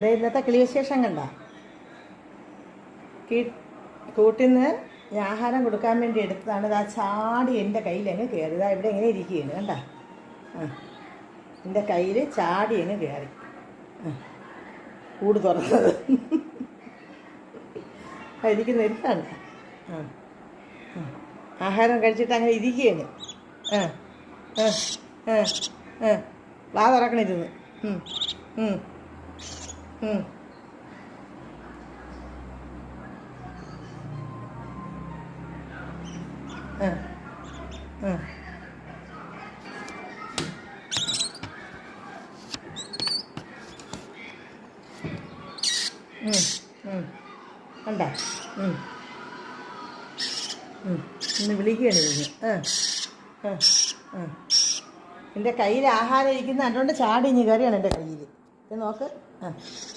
ഇന്നത്തെ കിളിവിശേഷം കണ്ട കൂട്ടിന്ന് ഞാൻ ആഹാരം കൊടുക്കാൻ വേണ്ടി എടുത്തതാണ്. ഇതാ ചാടി എൻ്റെ കയ്യിൽ അങ്ങ് കയറി. ഇതാ ഇവിടെ ഇങ്ങനെ ഇരിക്കുകയാണ് കണ്ട. എൻ്റെ കയ്യിൽ ചാടി അങ്ങ് കയറി. കൂട് തുറന്നത് ഇരിക്കുന്ന ഇരുത്തണ്ട. ആഹാരം കഴിച്ചിട്ട് അങ്ങനെ ഇരിക്കുകയാണ്. വാ തുറക്കണിരുന്ന്. കണ്ട ഇന്ന് വിളിക്കുകയാണ് ഇതിന്. എൻ്റെ കയ്യിൽ ആഹാരം ഇരിക്കുന്ന അതുകൊണ്ട് ചാടി ഇനി കയറിയാണ് എൻ്റെ കയ്യിൽ. ഇത് നോക്ക്.